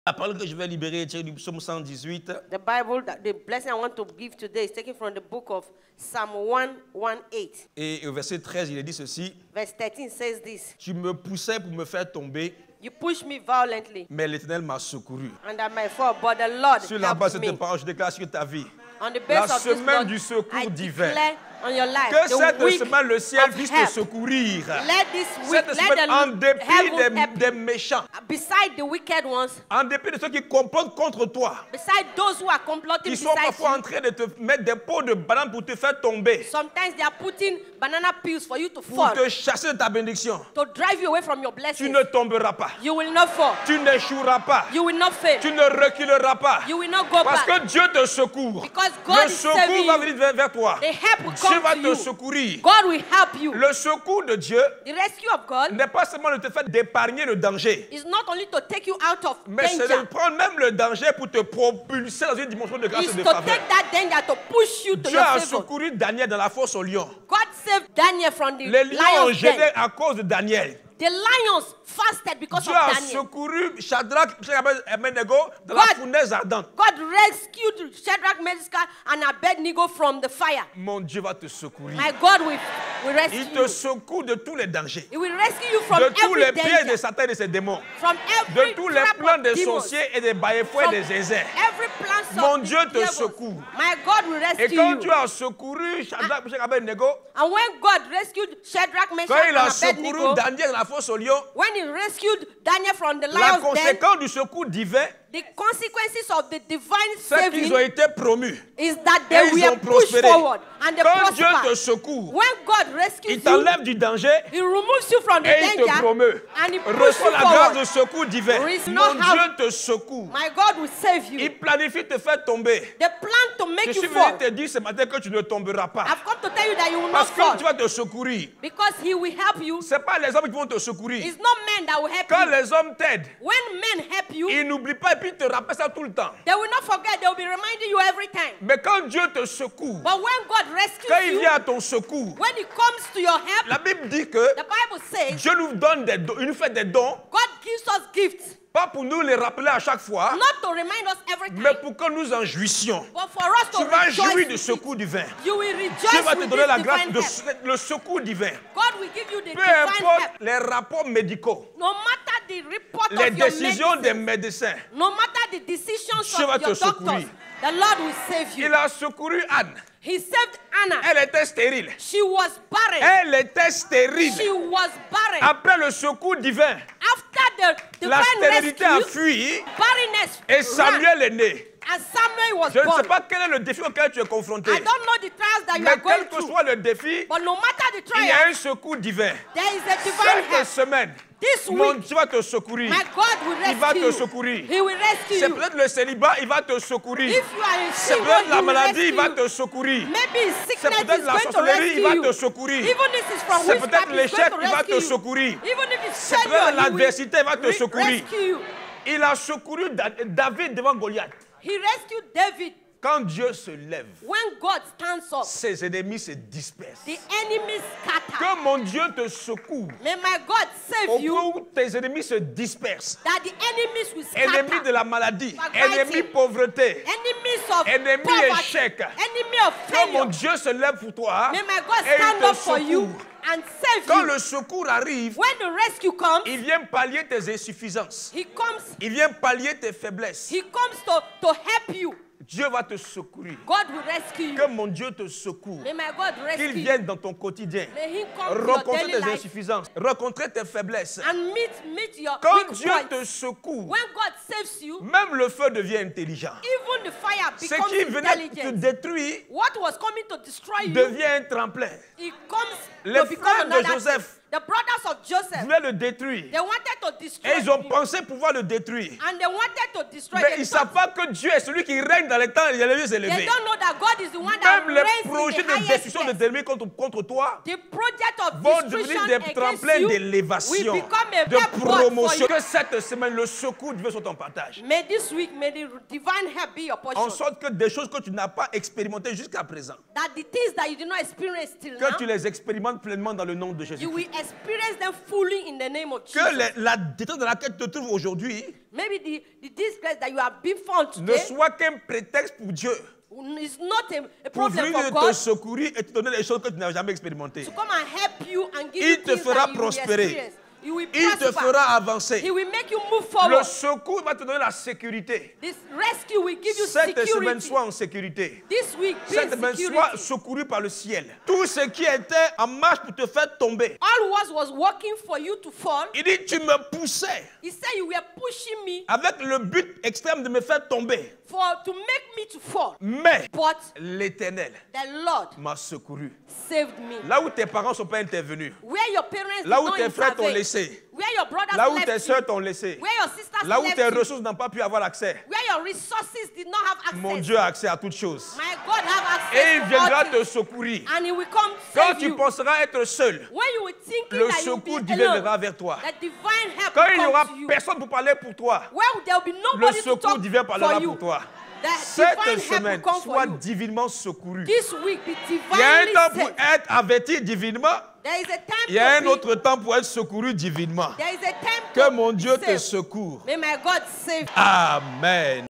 La parole que je vais libérer est tirée du psaume 118. The Bible, the blessing I want to give today is taken from the book of Psalm 118. Et au verset 13, il est dit ceci. Verse 13 says this. Tu me poussais pour me faire tomber, You pushed me violently, mais l'Éternel m'a secouru. and I might fall, but the Lord Sur la base de helped cette me. parole, je déclare sur ta vie. On the La base of this semaine Lord, du secours I divin. declare on your life Que the cette week semaine, le ciel of puisse te help. secourir. Let this week, Cette let semaine, en the dépit heaven help des you. méchants, Beside the wicked ones, en dépit de ceux qui complotent contre toi, beside those who are comploting qui sont beside parfois en you, train de te mettre des pots de banane pour te faire tomber, sometimes they are putting banana peels for you to pour fall, te chasser de ta bénédiction. to drive you away from your Tu blessings. ne tomberas pas. You will not fall. Tu n'échoueras pas. You will not fail. Tu ne reculeras pas. You will not go Parce back. que Dieu te secourt. Because God Le is secours saving va you. venir vers toi. The help will Dieu come va to te you. secourir. God will help you. Le secours de Dieu The rescue of God n'est pas seulement de te faire d'épargner le danger, is not only to take you out of mais c'est de danger. prendre même le danger pour te propulser dans une dimension de grâce It's et de to faveur. take that danger to push you to Dieu your a favor. secouru Daniel dans la fosse aux lions. God saved Daniel from the Les lions ont lion's gêné den. à cause de Daniel. The lions fasted because Dieu of a Daniel. secouru Shadrach, Meshach et Abednego dans la God- fournaise ardente. God rescued Shadrach, Meshach, and Abednego from the fire. Mon Dieu va te secourir. My God will rescue Il te you. secoue de tous les dangers, He will rescue you from de tous les every pièges de danger, Satan et de ses démons, from de every tous les trap plans of des demons, sorciers et des baïfouets et from des zézés. every plan Mon of Dieu the te devils. secoue. My God will Et rescue quand you. Dieu a secouru Shadrach, Meshach et Abednego, And when God rescued Shadrach, quand Meshach, il a and secouru Abednego, Daniel dans la fosse aux lions, when he rescued Daniel from the la lion's den, conséquence du secours divin, the consequences of the divine c'est qu'ils saving ont été promus. is that Et they ils ont were pushed prospéré. forward and they Quand Dieu te prospered. secoue, When God rescues il you, t'enlève du danger He removes you from the et il te danger promeut. and He pushes Reçois you la grâce forward. de secours divin. There is Mon no how- Dieu te secoue. My God will save you. Il planifie te faire tomber. They plan to Je make suis you venu fall. te dire ce matin que tu ne tomberas pas. I've come to tell you that you will not Parce fall que Dieu va te secourir. because He will help you. Ce n'est pas les hommes qui vont te secourir. It's not men that will help Quand you. les hommes t'aident, When men help you, ils n'oublient pas et puis ils te rappellent ça tout le temps. they will not forget. They will be reminding you every time. Mais quand Dieu te secoue, But when God quand rescues il you, vient à ton secours, when He comes to your help, la Bible dit que the Bible says Dieu nous donne des dons, il nous fait des dons, God gives us gifts, pas pour nous les rappeler à chaque fois, not to remind us every mais time, pour que nous en jouissions. but for us Tu to vas rejoice jouir de with secours it. divin. You will Dieu rejoice va te with donner la this grâce divine help. de le secours divin. God will give you the Peu divine importe help. les rapports médicaux, No matter the report les of your décisions des medicine, médecins, no matter the decisions Dieu va of te your doctors, secourir. the Lord will save you. il a secouru Anne. He saved Anna. Elle était stérile. She was barren. Elle était She stérile. was barren. Après le secours divin, After the la divine stérilité a rescue, fui barrenness et ran, Samuel est né. and Samuel was Je ne sais born. pas quel est le défi auquel tu es confronté. I don't know the trials that you Mais are going quel que through, soit le défi, but no matter the il y a trial, un secours divin. there is a divine Cette help. semaine, This mon week, Dieu va te secourir. my God will Il va rescue te you. secourir. He will rescue C'est you. peut-être le célibat, il va te secourir. If you are in C'est single, peut-être la he will maladie, rescue il va you. te secourir. Maybe C'est sickness is peut-être la going to sorcellerie, rescue il va you. te secourir. Even if it's from C'est witchcraft, peut-être he's l'échec, going il to va te rescue you. secourir. Even if it's C'est peut-être failure, he will l'adversité, il va te secourir. rescue you. Il a secouru David devant Goliath. He rescued David. Quand Dieu se lève, When God stands up, ses ennemis se dispersent. the enemies scatter. Que mon Dieu te secoue. May my God Au save you, point où tes ennemis se dispersent. that the enemies will Ennemis de scatter. la maladie, Backbiting. ennemis pauvreté, Enemies of ennemis poverty, échec. enemy of Que mon failure. Dieu se lève pour toi May my God et il stand te up for you secoue. and save Quand you. le secours arrive, When the rescue comes, il vient pallier tes insuffisances. he comes Il vient pallier tes faiblesses. to help you. Dieu va te secourir. God will rescue you. Que mon Dieu te secoue. May my God rescue Qu'il you. vienne dans ton quotidien. May he come to your Rencontrer daily tes life insuffisances. Rencontrer tes faiblesses. and meet your Quand weak Dieu points. te secoue, When God saves you, même le feu devient intelligent. even the fire Ce becomes qui venait te intelligent. détruire What was coming to destroy you, devient un tremplin. it comes Les to become frères de another Joseph thing. The brothers of Joseph, voulaient le détruire. they wanted to destroy Et ils ont him. pensé pouvoir le détruire. And they wanted to destroy Mais him. ils ne savent pas que Dieu est celui qui règne dans les temps et les lieux They élevés. don't know that God is the one that Même les reigns projets in de the highest destruction de place. ennemis contre toi The project of vont destruction devenir des against tremplins you d'élévation, will become a de help board for promotion. you. Que cette semaine, le secours Dieu soit ton partage. May this week, may the divine help be your portion. En sorte que des choses que tu n'as pas expérimentées jusqu'à présent, That the things that you did not experience till que now, tu les expérimentes pleinement dans le nom de you Jésus. will experience them fully in the name of Que Jesus. la détresse dans laquelle tu te trouves aujourd'hui Maybe the disgrace that you have been found ne today soit qu'un prétexte pour Dieu is not a pour problem venir for te God secourir et te donner des choses que tu n'as jamais expérimentées. to come and help you and give Il you te things fera that you will prospérer. experience. He will Il te prosper. fera avancer. He will make you move Le forward. secours va te donner la sécurité. This rescue will give you Cette semaine, security. sois en sécurité. This week, be Cette in semaine, sois security. secouru par le ciel. Tout ce qui était en marche pour te faire tomber. All was working for you to fall. Il dit, tu me poussais He said you were pushing me avec le but extrême de me faire tomber. to make me to fall. Mais But l'Éternel the Lord m'a secouru. saved me. Là où tes parents ne sont pas intervenus. Where your parents Là did où not tes frères t'ont intervene. laissé. Where your brothers Là où left tes you. soeurs t'ont laissé. Where your sisters Là où left tes you. ressources n'ont pas pu avoir accès. Where your resources did not have access. Mon Dieu a accès à toutes choses. My God have access Et il to viendra all te things. secourir. And he will come Quand save tu you. penseras être seul, When you will think le that you will secours be divin alone, viendra vers toi. that divine help Quand will il n'y come aura to you. personne pour parler pour toi, Where there will be le nobody to secours talk divin parlera for you. pour toi. The Cette divine help will semaine, come for sois you. divinement secouru. This week be Il y a un divinely temps pour saved. être averti divinement. There is a time Il y a un to be, autre temps pour être secouru divinement. there is a time Que to mon Dieu be te saved. secoure. May my God save you. Amen.